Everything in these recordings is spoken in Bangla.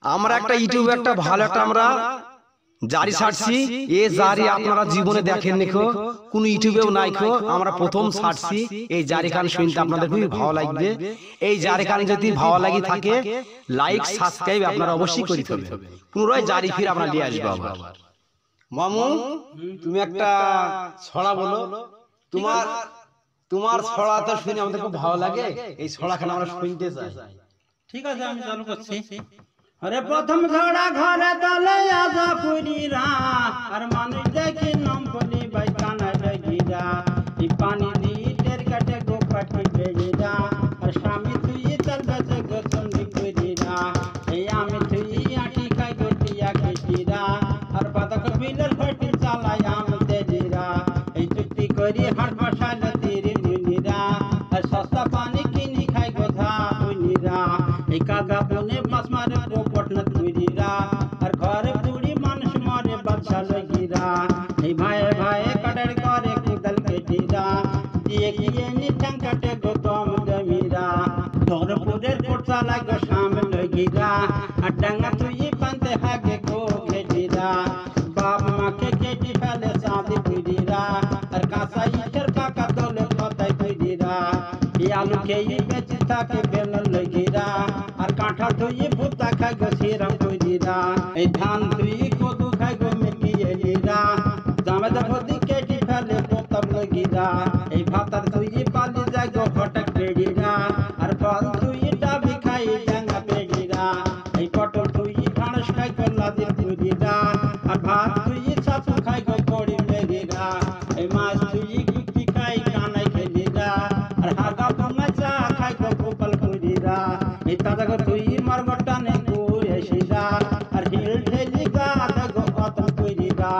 আমরা একটা ইউটিউবে একটা ভালো একটা আমরা জারি ছাড়ছি। এ জারি আপনারা জীবনে দেখেননি কো, কোন ইউটিউবেও নাই কো, আমরা প্রথম ছাড়ছি। এই জারি গান শুনতে আপনাদের খুবই ভালো লাগবে। এই জারি গান যদি ভালো লাগি থাকে লাইক সাবস্ক্রাইব আপনারা অবশ্যই করতে হবে। পুনরায় জারি ফির আমরা নিয়ে আসবো আবার। মামু তুমি একটা ছড়া বলো। তোমার তোমার ছড়া তো শুনে আমাদের খুব ভালো লাগে, এই ছড়াখানা আমরা শুনতে চাই। ঠিক আছে, আমি চালু করছি। আরে প্রথম ঝড়া ঘরে তলে আজা পুরিরা, আর মানুষ দেখি নাম বলি ভাই কানা লগিরা। এই পানি দিয়ে টের কাটে গো পাটি বেড়িরা, আর স্বামী তুই চল বেঁচে গো চন্ডি পুরিরা। এই আমি তুই আটি খাই গো টিয়া কেটিরা, আর বাদক বিলের ফটির চালাই আম দেজিরা। এই চুক্তি করি হাট বসাইল তীরে মুনিরা, আর সস্তা পানি কিনি খাই গো ধা মুনিরা। এই কাগা বনে মাছ মারে গো পটনা তুইরা, আর ঘরে পুড়ি মানুষ মারে বাদশা লগিরা। এই ভাইয়ে ভাইয়ে কাটার করে কুদল কেটিরা, দিয়ে গিয়ে নিটাং কাটে গো দম জমিরা। ধরপুরের কোটসা লাগো শাম লগিরা, আর ডাঙ্গা তুই পানতে হাগে গো কেটিরা। বাপ মাকে কেটি ফেলে সাদি পুরিরা, আর কাঁচা ইটের পাকা দলে কথাই পুরিরা। এই আলু খেয়ে বেঁচে থাকে বেলন লগিরা, আর কাঁঠাল তুই ভুতা খাই গো সিরাম পুরিরা। এই ধান তুই কদু খাই গো মেটিয়ে লিরা, জামে দেখি কেটি ফেলে পোতাম লগিরা। এই ভাতার তুই পালি যাই গো হঠাৎ পেড়িরা, আর ফল তুই ডাবি খাই ডাঙ্গা পেড়িরা। এই পটল তুই ঢাঁড়স খাই গো লাদির পুরিরা, আর ভাত তুই ছাতু খাই গো কড়ি মেরিরা। এই মাছ তুই গুটি খাই কানাই খেলিরা, আর হাগা বঙ্গা চা খাই গো গোপাল পুরিরা। এই তাজা গো তুই মারগটা নে ঘুরে শিরা, আর হিল ঠেলি গা গো অত পুরিরা।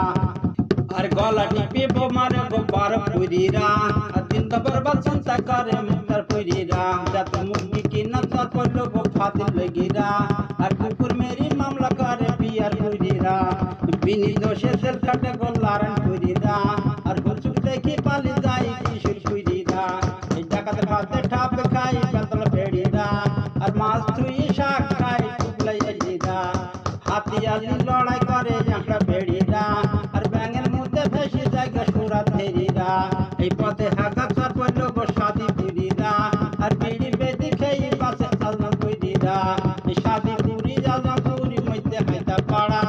আর গলা টিপে বোমারে গো বার পুরিরা, আর দিন দবর বাসন্তা করে মুক্তার পুরিরা। যত মুক্তি কি নজর পড়লো গো ফাতিল লগিরা, আর কুকুর মেরি মামলা করে বিয়ার পুরিরা। বিনি দোষে সেল কাটে গো লারন পুরিরা, আর হুচুক দেখি পালি যাই কিশোর পুরিরা। এই ডাকাত ভাতে ঠাপ খাই বেতল পেড়িরা, আর মাছ তুই শাক খাই টুকলাই জিরা। হাতিয়ালি লড়াই করে জাঁকড়া পেড়িরা, আর ব্যাঙের মধ্যে ভেসে যায় গো সুরা থেরিরা। এই পথে হাগা সর পড়লো গো সাদি পুরিরা, আর বিড়ি বেদি খেয়ে পাশে আলম পুরিরা। এই সাদি পুরি আলম পুরি মধ্যে হাইতা পাড়া,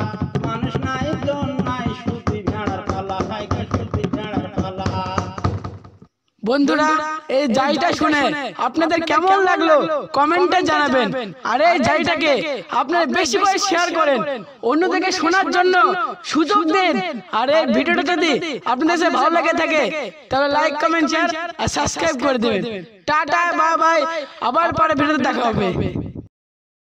মানুষ নাই জন নাই শুধু ভেড়ার পালা, হাই গো শুধু ভেড়ার পালা। বন্ধুরা এই জাইটা শুনে আপনাদের কেমন লাগলো কমেন্টে জানাবেন। আর এই জাইটাকে আপনারা বেশি করে শেয়ার করেন, অন্যদেরকে শোনার জন্য সুযোগ দেন। আর এই ভিডিওটা যদি আপনাদের কাছে ভালো লাগে থাকে তাহলে লাইক কমেন্ট শেয়ার আর সাবস্ক্রাইব করে দেবেন। টাটা বাই বাই, আবার পরে ভিডিওতে দেখা হবে।